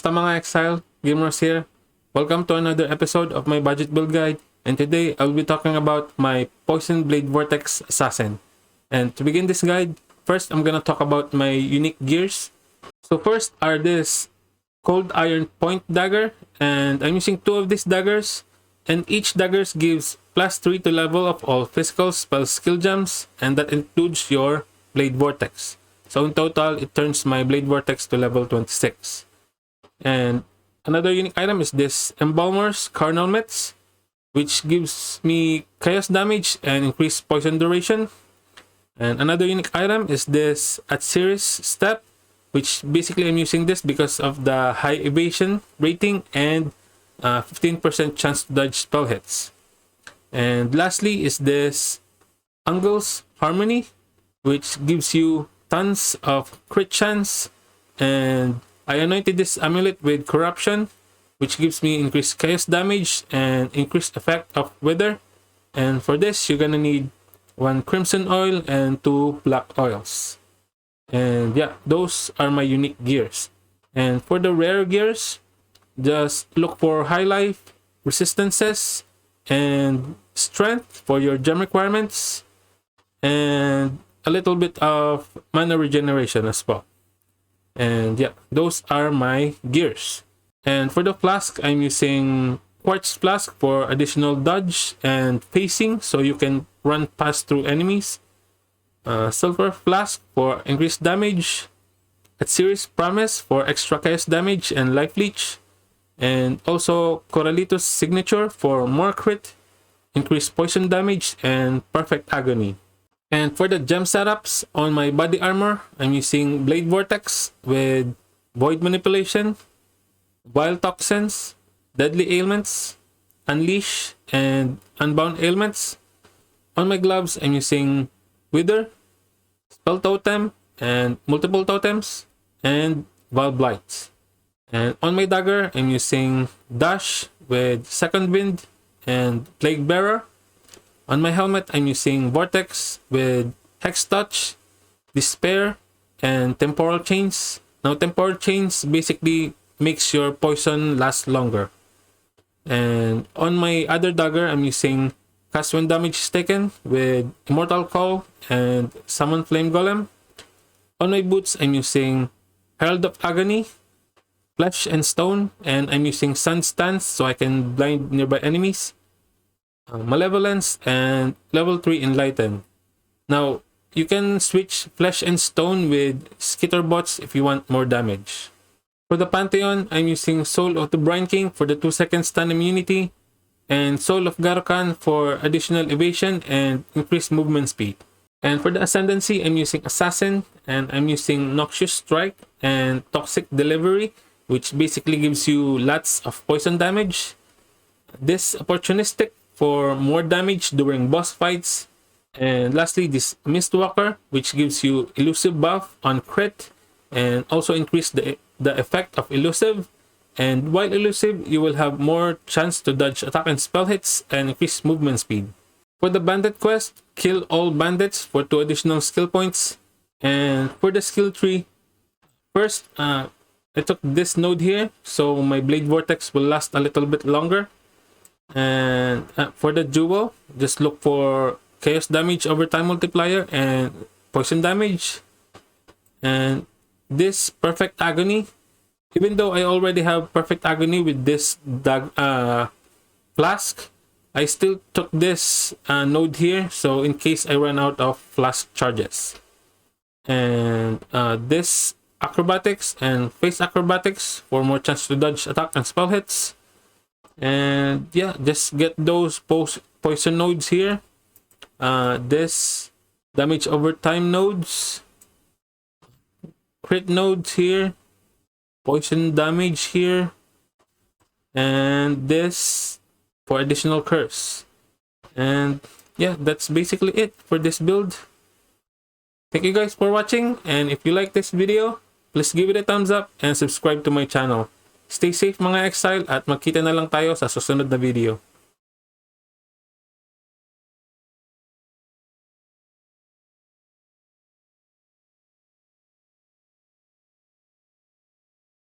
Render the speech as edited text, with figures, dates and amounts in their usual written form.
Kamusta mga Exile? Gamers here. Welcome to another episode of my budget build guide, and today I'll be talking about my Poison Blade Vortex Assassin. And to begin this guide, first I'm gonna talk about my unique gears. So first are this Cold Iron Point Dagger, and I'm using two of these daggers, and each dagger gives +3 to level of all physical spell skill gems, and that includes your Blade Vortex. So in total, it turns my Blade Vortex to level 26. And another unique item is this Embalmer's Carnal Myths, which gives me chaos damage and increased poison duration. And another unique item is this Atsiris Step, which basically I'm using this because of the high evasion rating and 15% chance to dodge spell hits. And lastly is this Angel's Harmony, which gives you tons of crit chance, and I anointed this amulet with Corruption, which gives me increased chaos damage and increased effect of Wither. And for this, you're gonna need 1 crimson oil and 2 black oils. And yeah, those are my unique gears. And for the rare gears, just look for high life, resistances, and strength for your gem requirements, and a little bit of mana regeneration as well. And yeah, those are my gears. And for the flask, I'm using Quartz Flask for additional dodge and pacing, so you can run past through enemies. Silver Flask for increased damage. Atsiris Promise for extra chaos damage and life leech. And also Coralitos Signature for more crit, increased poison damage, and perfect agony. And for the gem setups on my body armor, I'm using Blade Vortex with Void Manipulation, Wild Toxins, Deadly Ailments, Unleash, and Unbound Ailments. On my gloves, I'm using Wither, Spell Totem, and multiple totems, and Val Blights. And on my dagger, I'm using Dash with Second Wind and Plague Bearer. On my helmet, I'm using Vortex with Hex Touch, Despair, and Temporal Chains. Now, Temporal Chains basically makes your poison last longer. And on my other dagger, I'm using Cast when damage is taken with Immortal Call and Summon Flame Golem. On my boots, I'm using Herald of Agony, Flesh and Stone, and I'm using Sun Stance so I can blind nearby enemies. Malevolence, and level 3 Enlighten. Now, you can switch Flesh and Stone with Skitterbots if you want more damage. For the Pantheon, I'm using Soul of the Brine King for the 2-second stun immunity, and Soul of Garokan for additional evasion and increased movement speed. And for the Ascendancy, I'm using Assassin, and I'm using Noxious Strike and Toxic Delivery, which basically gives you lots of poison damage. This Opportunistic for more damage during boss fights. And lastly, this Mistwalker, which gives you elusive buff on crit and also increase the effect of elusive. And while elusive, you will have more chance to dodge attack and spell hits and increase movement speed. For the Bandit quest, kill all bandits for 2 additional skill points. And for the skill tree, first, I took this node here, so my Blade Vortex will last a little bit longer. And for the jewel, just look for chaos damage over time multiplier and poison damage. And this perfect agony, even though I already have perfect agony with this flask, I still took this node here, so in case I run out of flask charges. And this acrobatics and face acrobatics for more chance to dodge attack and spell hits. And yeah, just get those poison nodes here. This damage over time nodes, crit nodes here, poison damage here, and this for additional curse. And yeah, that's basically it for this build. Thank you guys for watching, and if you like this video, please give it a thumbs up and subscribe to my channel. Stay safe mga Exile, at magkita na lang tayo sa susunod na video.